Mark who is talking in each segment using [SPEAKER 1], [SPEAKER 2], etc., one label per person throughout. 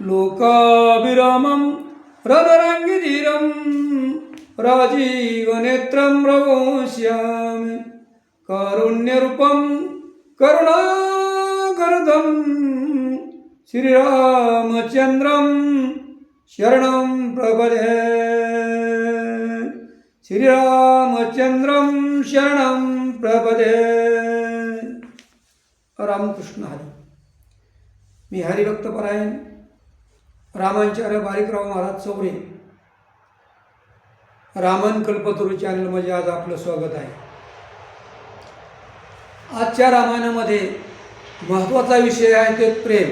[SPEAKER 1] लोकाभिरामं रणरङ्गिधीरं राजीवनेत्रं रघोष्यामि कारुण्यरूपं करुणाकरदं श्रीरामचन्द्रं शरणं प्रपद्ये। श्रीरामचन्द्रं शरणं प्रपद्ये। रामकृष्ण हरी। मी हरिभक्तपरायण रामाचार्य बारीकराव महाराज चौरे रामन कल्पतरू चॅनलमध्ये आज आपलं स्वागत आहे। आजच्या रामायणामध्ये महत्त्वाचा विषय आहे ते प्रेम।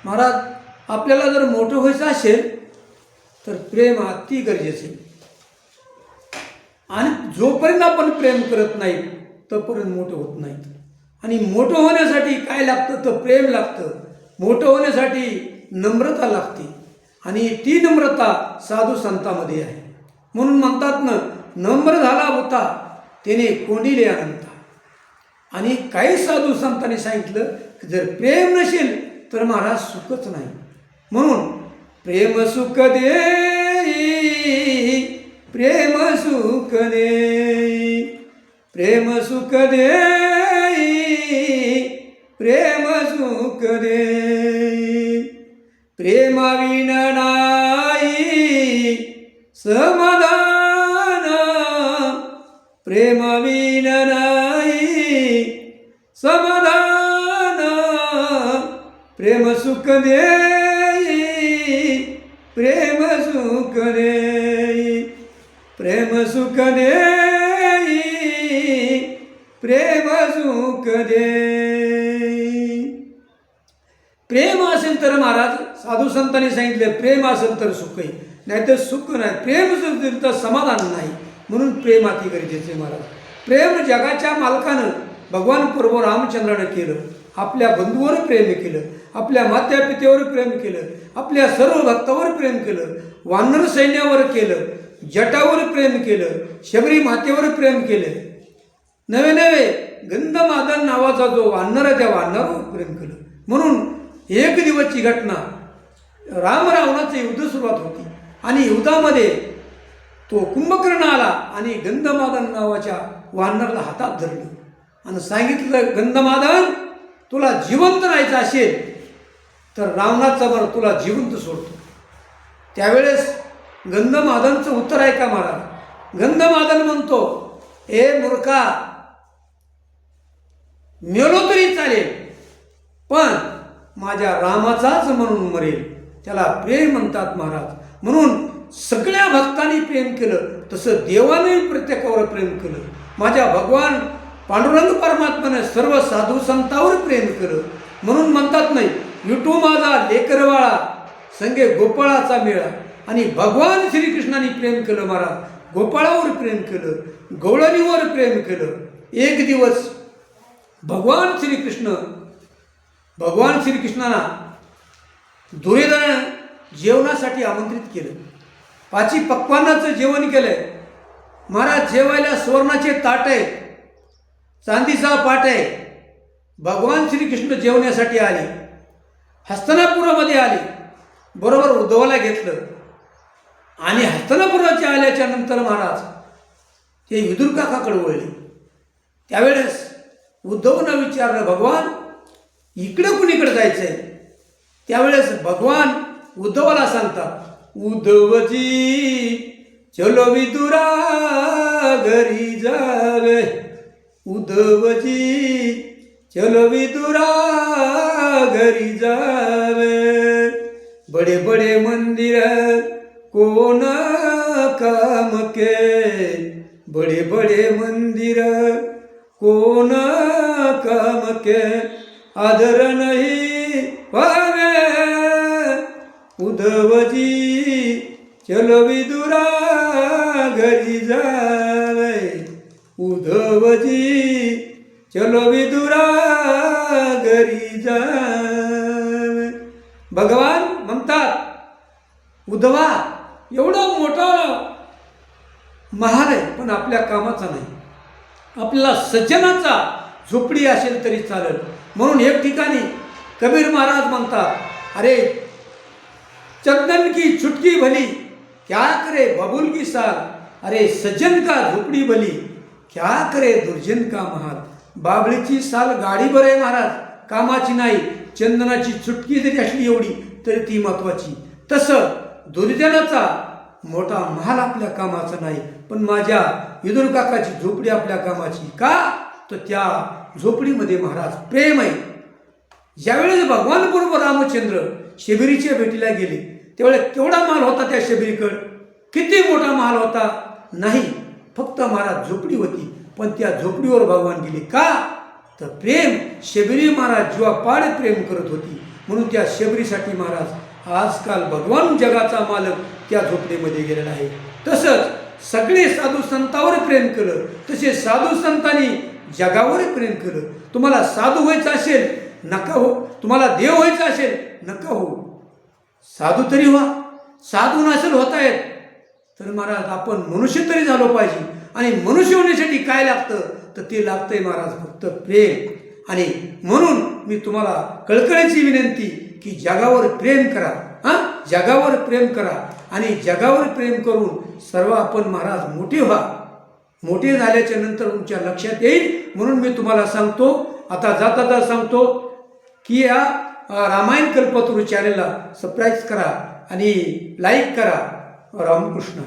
[SPEAKER 1] महाराज, आपल्याला जर मोठं व्हायचं असेल तर प्रेम अति गरजेचे आहे आणि जोपर्यंत आपण प्रेम करत नाही तोपर्यंत मोठं होत नाही। आणि मोठं होण्यासाठी काय लागतं तर प्रेम लागतं। मोठं होण्यासाठी नम्रता लागते आणि ती नम्रता साधू संतांमध्ये आहे। म्हणून म्हणतात ना, नम्र झाला होता त्याने कोंडिले अनंता। आणि काही साधू संतांनी सांगितलं की जर प्रेम नसेल तर महाराज सुखच नाही। म्हणून प्रेम सुख देई, प्रेम सुख देई, प्रेम सुख देई, प्रेम सुख देई। प्रेमाविन नाही समाधान, प्रेमाविन नाही समाधान। प्रेम सुख देई, प्रेम सुख देई, प्रेम सुख देई, प्रेम सुख देई। प्रेम असेल तर महाराज, साधू संतांनी सांगितले प्रेम असेल तर सुख आहे, नाही तर सुख नाही। प्रेम असेल तर समाधान नाही। म्हणून प्रेम अति गरजेचे महाराज। प्रेम जगाच्या मालकानं भगवान प्रभू रामचंद्रानं केलं। आपल्या बंधूवर प्रेम केलं, आपल्या मात्या पित्यावर प्रेम केलं, आपल्या सर्व भक्तावर प्रेम केलं, वानर सैन्यावर केलं, जटावर प्रेम केलं, शबरी मातेवर प्रेम केलं। नवे नवे गंधमादन नावाचा जो वानर आहे त्या वानरावर प्रेम केलं। म्हणून एक दिवसची घटना, राम रावणाचं युद्ध सुरुवात होती आणि युद्धामध्ये तो कुंभकर्ण आला आणि गंधमादन नावाच्या वानराला हातात धरलं आणि सांगितलं, गंधमादन तुला जिवंत राहायचं असेल तर रावणाचा बरं तुला जिवंत सोडतो। त्यावेळेस गंधमादनचं उत्तर आहे का महाराज? गंधमादन म्हणतो, ए मूर्खा, मेलो तरी चालेल पण माझ्या रामाचाच म्हणून मरेल। त्याला प्रेम म्हणतात महाराज। म्हणून सगळ्या भक्तांनी प्रेम केलं तसं देवाने प्रत्येकावर प्रेम केलं। माझ्या भगवान पांडुरंग परमात्म्याने सर्व साधू संतांवर प्रेम केलं। म्हणून म्हणतात नाही, विठू माझा लेकरवाळा संगे गोपाळाचा मेळा। आणि भगवान श्रीकृष्णाने प्रेम केलं महाराज, गोपाळावर प्रेम केलं, गवळणीवर प्रेम केलं। एक दिवस भगवान श्रीकृष्णाला दुर्योधनानं जेवणासाठी आमंत्रित केलं। पाची पक्वान्नाचं जेवण केलंय महाराज। जेवायला सुवर्णाचे ताट आहे, चांदीचा पाट आहे। भगवान श्रीकृष्ण जेवण्यासाठी आले, हस्तिनापुरामध्ये आले, बरोबर उद्धवाला घेतलं आणि हस्तिनापुराचे आल्याच्या नंतर महाराज ते विदुर काकाकडे वळले। त्यावेळेस उद्धवनं विचारलं, भगवान इकडं कुणीकडे जायचंय? त्यावेळेस भगवान उद्धवाला सांगतात, उद्धवजी चलो विदुरा घरी जावे, उद्धवजी चलो विदुरा घरी जावे। बड़े बड़े मंदिर कोण काम के, बड़े बड़े मंदिर कोण काम के, आदर नहीं पावे, उद्धवजी चलो विदुरा घरी जावे, उद्धवजी चलो विदुरा घरी जावे। भगवान म्हणतात, उद्धवा एवढा मोठा महाल आहे पण आपल्या कामाचा नाही, आपल्याला सज्जनाचा झोपडी असेल तरी चालेल। म्हणून एक ठिकाणी कबीर महाराज म्हणतात, अरे चंदन की चुटकी भली क्या करे बबुल की साल, अरे सज्जन का झोपडी भली क्या करे दुर्जन का महाल. बाबळीची साल गाडी बरं आहे महाराज, कामाची नाही. चंदनाची चुटकी जरी असली एवढी तरी ती महत्वाची. तसं दुर्जनाचा मोठा महाल आपल्या कामाचा नाही, पण माझ्या विदुर काकाची झोपडी आपल्या कामाची. का तर त्या झोपडीमध्ये महाराज प्रेम आहे. ज्यावेळेस भगवान बरोबर रामचंद्र शबरीच्या भेटीला गेले त्यावेळेस केवढा माल होता त्या शबरीकडं, किती मोठा माल होता नाही, फक्त महाराज झोपडी होती. पण त्या झोपडीवर भगवान गेले. का तर प्रेम. शबरी महाराज जीवापाड प्रेम करत होती, म्हणून त्या शबरीसाठी महाराज आजकाल भगवान जगाचा मालक त्या झोपडीमध्ये गेलेला आहे. तसंच सगळे साधू संतांवर प्रेम केलं, तसे साधू संतांनी जगावर प्रेम केलं. तुम्हाला साधू व्हायचं असेल नका हो, तुम्हाला देव व्हायचं असेल नका हो, साधू तरी व्हा. साधू नसेल होता येत तर महाराज आपण मनुष्य तरी झालो पाहिजे. आणि मनुष्य होण्यासाठी काय लागतं तर ते लागतंय महाराज फक्त प्रेम. आणि म्हणून मी तुम्हाला कळकळीची विनंती की जगावर प्रेम करा. जगावर प्रेम करा आणि जगावर प्रेम करून सर्व आपण महाराज मोठे व्हा. मोठे झाल्याच्या नंतर तुमच्या लक्षात येईल. म्हणून मी तुम्हाला सांगतो, आता जाता सांगतो की या रामायण कल्पतरू चॅनलला सबस्क्राईब करा आणि लाईक करा. रामकृष्ण.